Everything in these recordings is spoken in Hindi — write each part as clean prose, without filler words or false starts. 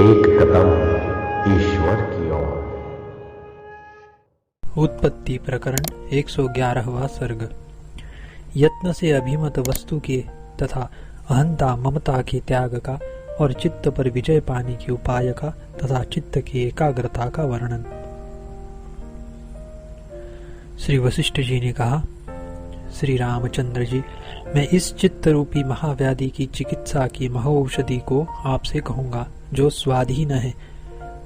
एक कदम ईश्वर की ओर। उत्पत्ति प्रकरण 111वां सर्ग। यत्न से अभिमत वस्तु के तथा अहंता ममता के त्याग का और चित्त पर विजय पाने के उपाय का तथा चित्त की एकाग्रता का वर्णन। श्री वशिष्ठ जी ने कहा, श्री रामचंद्र जी, मैं इस चित्त रूपी महाव्याधि की चिकित्सा की महौषधि को आपसे कहूंगा, जो स्वाधीन है,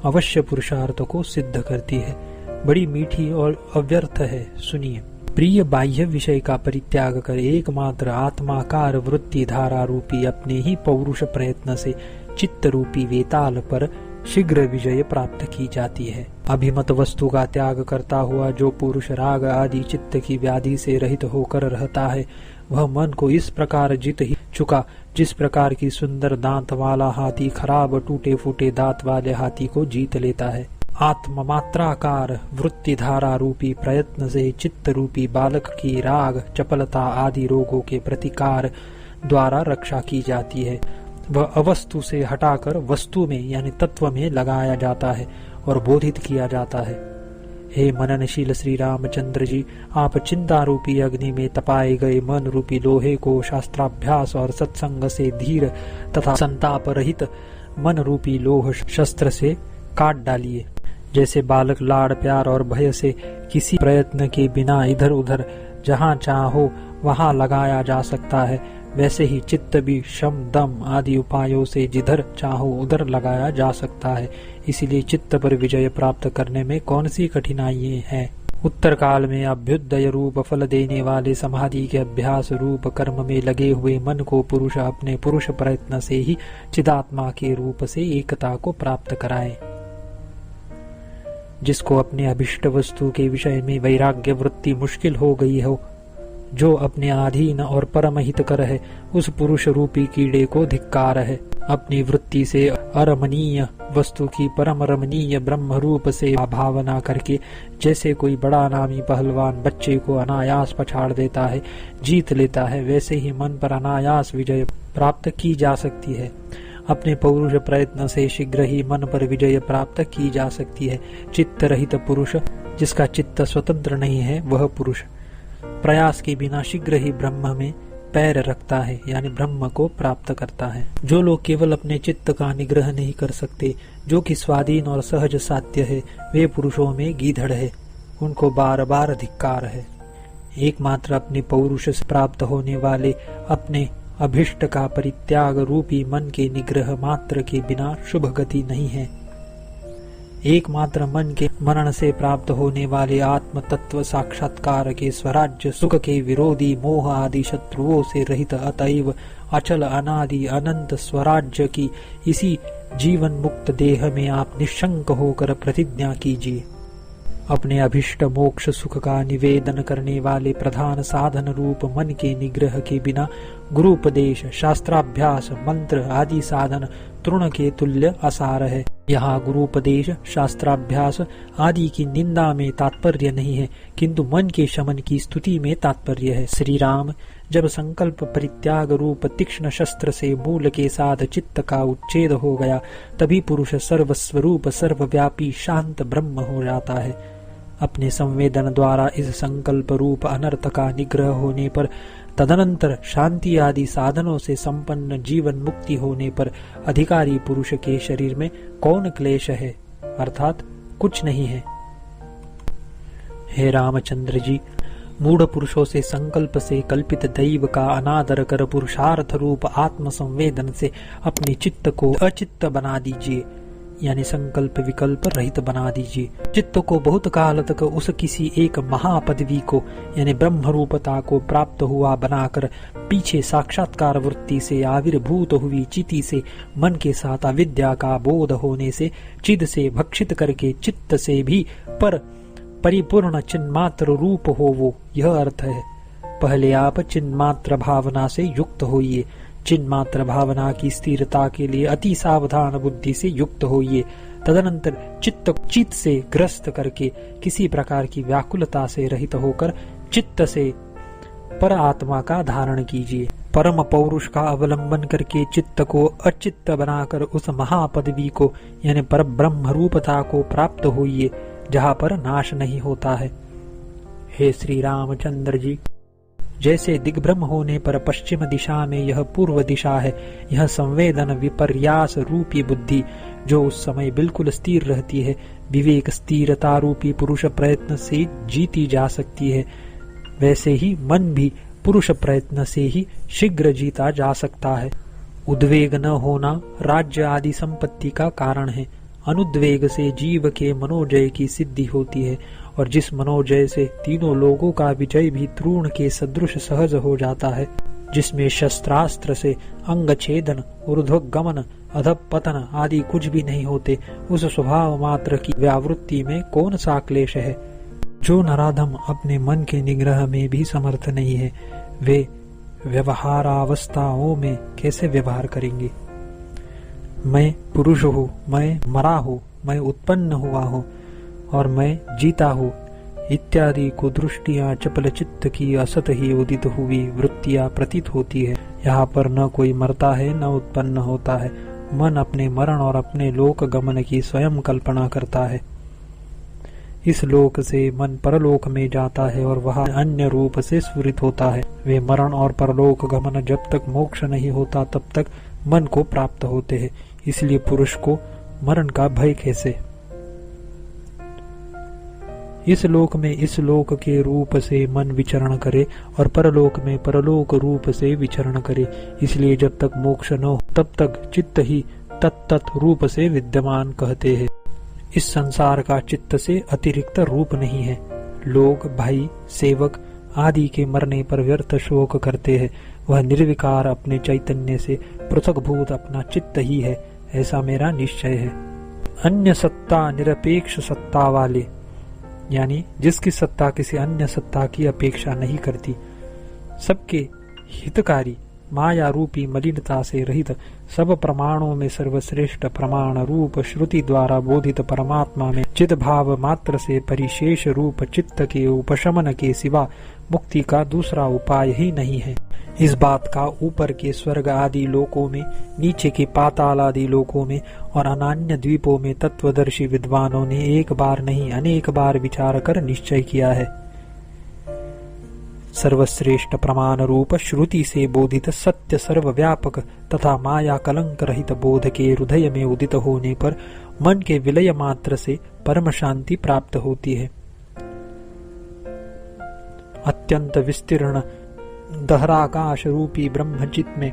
अवश्य पुरुषार्थ को सिद्ध करती है, बड़ी मीठी और अव्यर्थ है। सुनिए। प्रिय बाह्य विषय का परित्याग कर एकमात्र आत्माकार वृत्ति धारा रूपी अपने ही पौरुष प्रयत्न से चित्त रूपी वेताल पर शीघ्र विजय प्राप्त की जाती है। अभिमत वस्तु का त्याग करता हुआ जो पुरुष राग आदि चित्त की व्याधि से रहित होकर रहता है, वह मन को इस प्रकार जीत ही चुका जिस प्रकार की सुंदर दांत वाला हाथी खराब टूटे फूटे दांत वाले हाथी को जीत लेता है। आत्म मात्राकार वृत्ति धारा रूपी प्रयत्न से चित्त रूपी बालक की राग चपलता आदि रोगों के प्रतिकार द्वारा रक्षा की जाती है। वह अवस्तु से हटाकर वस्तु में यानी तत्व में लगाया जाता है और बोधित किया जाता है। हे मननशील श्री रामचंद्र जी, आप चिंता रूपी अग्नि में तपाए गए मन रूपी लोहे को शास्त्राभ्यास और सत्संग से धीर तथा संताप रहित मन रूपी लोह शस्त्र से काट डालिए। जैसे बालक लाड़ प्यार और भय से किसी प्रयत्न के बिना इधर उधर जहाँ चाहो वहाँ लगाया जा सकता है, वैसे ही चित्त भी शम दम आदि उपायों से जिधर चाहो उधर लगाया जा सकता है। इसीलिए चित्त पर विजय प्राप्त करने में कौन सी कठिनाई है। उत्तर काल में अभ्युदय रूप फल देने वाले समाधि के अभ्यास रूप कर्म में लगे हुए मन को पुरुष अपने पुरुष प्रयत्न से ही चिदात्मा के रूप से एकता को प्राप्त कराए। जिसको अपने अभिष्ट वस्तु के विषय में वैराग्य वृत्ति मुश्किल हो गई हो, जो अपने अधीन और परम हितकर है, उस पुरुष रूपी कीड़े को धिक्कार है। अपनी वृत्ति से अरमणीय वस्तु की परम रमणीय ब्रह्म रूप से भावना करके जैसे कोई बड़ा नामी पहलवान बच्चे को अनायास पछाड़ देता है, जीत लेता है, वैसे ही मन पर अनायास विजय प्राप्त की जा सकती है। अपने पौरुष प्रयत्न से शीघ्र ही मन पर विजय प्राप्त की जा सकती है। चित्त रहित पुरुष, जिसका चित्त स्वतंत्र नहीं है, वह पुरुष प्रयास के बिना शीघ्र ही ब्रह्म में पैर रखता है, यानी ब्रह्म को प्राप्त करता है। जो लोग केवल अपने चित्त का निग्रह नहीं कर सकते, जो कि स्वाधीन और सहज साध्य है, वे पुरुषों में गीधड़ है, उनको बार बार धिक्कार है। एकमात्र अपने पौरुष से प्राप्त होने वाले अपने अभिष्ट का परित्याग रूपी मन के निग्रह मात्र के बिना शुभ गति नहीं है। एकमात्र मन के मनन से प्राप्त होने वाले आत्म तत्व साक्षात्कार के स्वराज्य सुख के विरोधी मोह आदि शत्रुओं से रहित अतएव अचल अनादि अनंत स्वराज्य की इसी जीवन मुक्त देह में आप निशंक होकर प्रतिज्ञा कीजिए। अपने अभिष्ट मोक्ष सुख का निवेदन करने वाले प्रधान साधन रूप मन के निग्रह के बिना गुरुपदेश, शास्त्राभ्यास, मंत्र आदि साधन तृण के तुल्य असार है। यहाँ गुरुपदेश, शास्त्राभ्यास आदि की निंदा में तात्पर्य नहीं है, किंतु मन के शमन की स्तुति में तात्पर्य है। श्री राम, जब संकल्प परित्याग रूप तीक्ष्ण शस्त्र से मूल के साथ चित्त का उच्छेद हो गया, तभी पुरुष सर्वस्वरूप सर्वव्यापी शांत ब्रह्म हो जाता है। अपने संवेदन द्वारा इस संकल्प रूप अनर्थ का निग्रह होने पर, तदनंतर शांति आदि साधनों से संपन्न जीवन मुक्ति होने पर अधिकारी पुरुष के शरीर में कौन क्लेश है, अर्थात कुछ नहीं है। हे रामचंद्र जी, मूढ़ पुरुषों से संकल्प से कल्पित दैव का अनादर कर पुरुषार्थ रूप आत्म संवेदन से अपने चित्त को अचित्त बना दीजिए, यानी संकल्प विकल्प रहित बना दीजिए। चित्त को बहुत काल तक उस किसी एक महापदवी को यानी ब्रह्म रूपता को प्राप्त हुआ बनाकर पीछे साक्षात्कार वृत्ति से आविर्भूत हुई चिति से मन के साथ अविद्या का बोध होने से चिद से भक्षित करके चित्त से भी पर परिपूर्ण चिन्मात्र रूप हो वो, यह अर्थ है। पहले आप चिन्मात्र भावना से युक्त होइए। चिन्मात्र भावना की स्थिरता के लिए अति सावधान बुद्धि से युक्त होइए। तदनंतर चित्त से ग्रस्त करके किसी प्रकार की व्याकुलता से रहित होकर चित्त से पर आत्मा का धारण कीजिए। परम पौरुष का अवलंबन करके चित्त को अचित्त बनाकर उस महापदवी को यानी पर ब्रह्म रूपता को प्राप्त होइए जहाँ पर नाश नहीं होता है। हे श्री रामचंद्र जी, जैसे दिग्भ्रम होने पर पश्चिम दिशा में यह पूर्व दिशा है, यह संवेदन विपर्यास रूपी बुद्धि जो उस समय बिल्कुल स्थिर रहती है, विवेक स्थिरता रूपी पुरुष प्रयत्न से जीती जा सकती है, वैसे ही मन भी पुरुष प्रयत्न से ही शीघ्र जीता जा सकता है। उद्वेग न होना राज्य आदि संपत्ति का कारण है। अनुद्वेग से जीव के मनोजय की सिद्धि होती है, और जिस मनोजय से तीनों लोगों का विजय भी तृण के सदृश सहज हो जाता है, जिसमें शस्त्रास्त्र से अंग छेदन, ऊर्ध्वगमन, अधपतन आदि कुछ भी नहीं होते, उस स्वभाव मात्र की व्यावृत्ति में कौन सा क्लेश है। जो नराधम अपने मन के निग्रह में भी समर्थ नहीं है, वे व्यवहारावस्थाओं में कैसे व्यवहार करेंगे। मैं पुरुष हूँ, मैं मरा हूँ, मैं उत्पन्न हुआ हूँ और मैं जीता हूँ इत्यादि को दृष्टियां चपल चित्त की असत ही उदित हुई वृत्तियां प्रतीत होती है। यहाँ पर न कोई मरता है न उत्पन्न होता है। मन अपने मरण और अपने लोक गमन की स्वयं कल्पना करता है। इस लोक से मन परलोक में जाता है और वह अन्य रूप से स्फुरित होता है। वे मरण और परलोक गमन जब तक मोक्ष नहीं होता तब तक मन को प्राप्त होते हैं। इसलिए पुरुष को मरण का भय कैसे। इस लोक में इस लोक के रूप से मन विचरण करे और परलोक में परलोक रूप से विचरण करे। इसलिए जब तक मोक्ष न हो तब तक चित्त ही तत्त रूप से विद्यमान कहते हैं। इस संसार का चित्त से अतिरिक्त रूप नहीं है। लोग, भाई, सेवक आदि के मरने पर व्यर्थ शोक करते हैं। वह निर्विकार अपने चैतन्य से पृथकभूत अपना चित्त ही है, ऐसा मेरा निश्चय है। अन्य सत्ता निरपेक्ष सत्ता वाले, यानी जिसकी सत्ता किसी अन्य सत्ता की अपेक्षा नहीं करती, सबके हितकारी, माया रूपी मलिनता से रहित, सब प्रमाणों में सर्वश्रेष्ठ प्रमाण रूप श्रुति द्वारा बोधित परमात्मा में चित भाव मात्र से परिशेष रूप चित्त के उपशमन के सिवा मुक्ति का दूसरा उपाय ही नहीं है। इस बात का ऊपर के स्वर्ग आदि लोकों में, नीचे के पाताल आदि लोकों में और अनान्य द्वीपों में तत्वदर्शी विद्वानों ने एक बार नहीं अनेक बार विचार कर निश्चय किया है। सर्वश्रेष्ठ प्रमाण रूप श्रुति से बोधित सत्य सर्वव्यापक तथा माया कलंक रहित बोध के हृदय में उदित होने पर मन के विलय मात्र से परम शांति प्राप्त होती है। अत्यंत विस्तीर्ण दहराकाश रूपी ब्रह्मचित में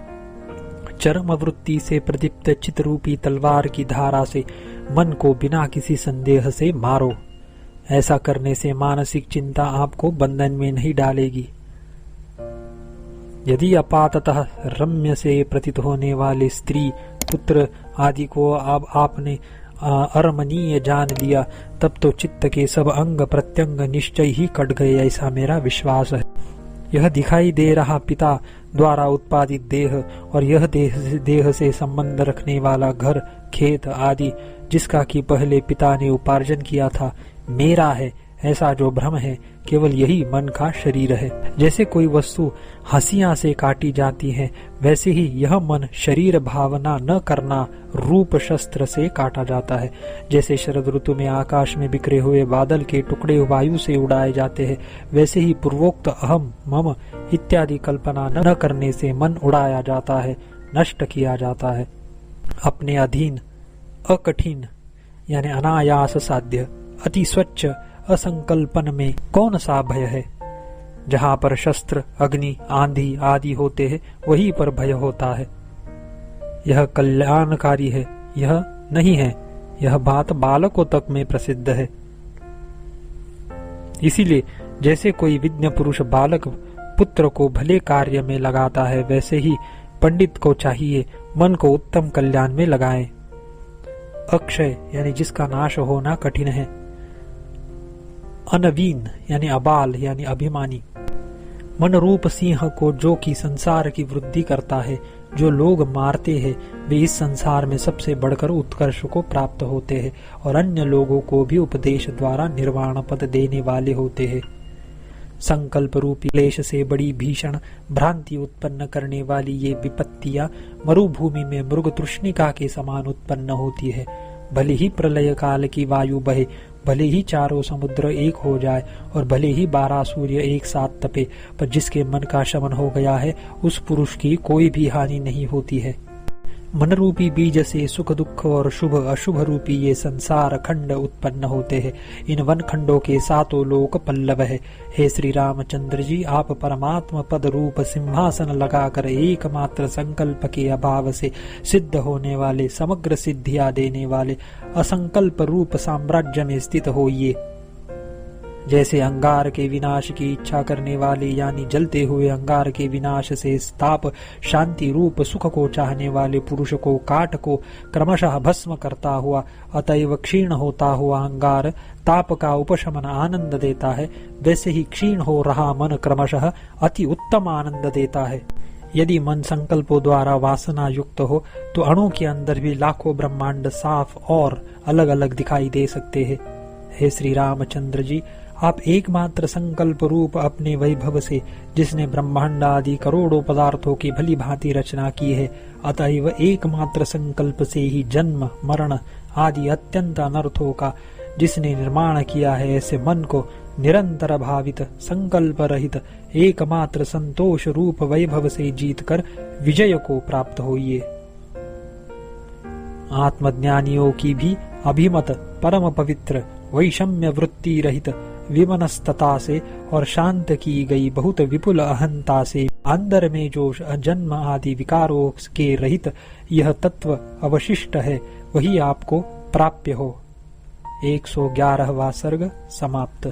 चरम वृत्ति से प्रदीप्त चित रूपी तलवार की धारा से मन को बिना किसी संदेह से मारो। ऐसा करने से मानसिक चिंता आपको बंधन में नहीं डालेगी। यदि अपाततः रम्य से प्रतीत होने वाले स्त्री, पुत्र आदि को अब आपने अरमणीय जान लिया, तब तो चित्त के सब अंग प्रत्यंग निश्चय ही कट गए, ऐसा मेरा विश्वास है। यह दिखाई दे रहा पिता द्वारा उत्पादित देह और यह देह से संबंध रखने वाला घर, खेत आदि जिसका कि पहले पिता ने उपार्जन किया था, मेरा है, ऐसा जो भ्रम है, केवल यही मन का शरीर है। जैसे कोई वस्तु हंसिया से काटी जाती है, वैसे ही यह मन शरीर भावना न करना रूप शस्त्र से काटा जाता है। जैसे शरद ऋतु में आकाश में बिखरे हुए बादल के टुकड़े वायु से उड़ाए जाते हैं, वैसे ही पूर्वोक्त अहम, मम इत्यादि कल्पना न करने से मन उड़ाया जाता है, नष्ट किया जाता है। अपने अधीन, अकठिन यानी अनायास साध्य, अति स्वच्छ असंकल्पन में कौन सा भय है। जहाँ पर शस्त्र, अग्नि, आंधी आदि होते हैं, वहीं पर भय होता है। यह कल्याणकारी है, यह नहीं है। यह बात बालकों तक में प्रसिद्ध है। इसीलिए जैसे कोई विज्ञ पुरुष बालक पुत्र को भले कार्य में लगाता है, वैसे ही पंडित को चाहिए मन को उत्तम कल्याण में लगाए। अक्षय यानी जिसका नाश होना कठिन है। अनवीन यानी अबाल यानी अभिमानी। मन रूप सिंह को जो कि संसार की वृद्धि करता है, जो लोग मारते हैं, वे इस संसार में सबसे बढ़कर उत्कर्ष को प्राप्त होते हैं और अन्य लोगों को भी उपदेश द्वारा निर्वाण पद देने वाले होते हैं। संकल्प रूपी क्लेश से बड़ी भीषण भ्रांति उत्पन्न करने वाली ये विपत्तियां मरुभूमि में मृग तृष्णिका के समान उत्पन्न होती है। भले ही प्रलय काल की वायु बहे, भले ही चारों समुद्र एक हो जाए और भले ही 12 सूर्य एक साथ तपे, पर जिसके मन का शमन हो गया है उस पुरुष की कोई भी हानि नहीं होती है। मन रूपी बीज से सुख दुख और शुभ अशुभ रूपी ये संसार खंड उत्पन्न होते हैं। इन वन खंडों के 7 लोक पल्लव है। हे श्री रामचंद्र जी, आप परमात्मा पद रूप सिंहासन लगाकर एकमात्र संकल्प के अभाव से सिद्ध होने वाले, समग्र सिद्धियां देने वाले असंकल्प रूप साम्राज्य में स्थित होइए। जैसे अंगार के विनाश की इच्छा करने वाले यानी जलते हुए अंगार के विनाश से ताप शांति रूप सुख को चाहने वाले पुरुष को काट को क्रमशः भस्म करता हुआ, अतएव क्षीण होता हुआ अंगार ताप का उपशमन आनंद देता है, वैसे ही क्षीण हो रहा मन क्रमशः अति उत्तम आनंद देता है। यदि मन संकल्पों द्वारा वासना युक्त हो तो अणु के अंदर भी लाखों ब्रह्मांड साफ और अलग अलग दिखाई दे सकते हैं। हे श्री रामचंद्र जी, आप एकमात्र संकल्प रूप अपने वैभव से, जिसने ब्रह्मांड आदि करोड़ों पदार्थों की भली भांति रचना की है, अतएव एकमात्र संकल्प से ही जन्म मरण आदि अत्यंत अनर्थों का जिसने निर्माण किया है, ऐसे मन को निरंतर भावित संकल्प रहित एकमात्र संतोष रूप वैभव से जीतकर विजय को प्राप्त होइए। आत्मज्ञानियों की भी अभिमत परम पवित्र वैषम्य वृत्ति रहित विमनस्तता से और शांत की गई बहुत विपुल अहंता से अंदर में जो जन्म आदि विकारों के रहित यह तत्व अवशिष्ट है, वही आपको प्राप्य हो। 111वां सर्ग समाप्त।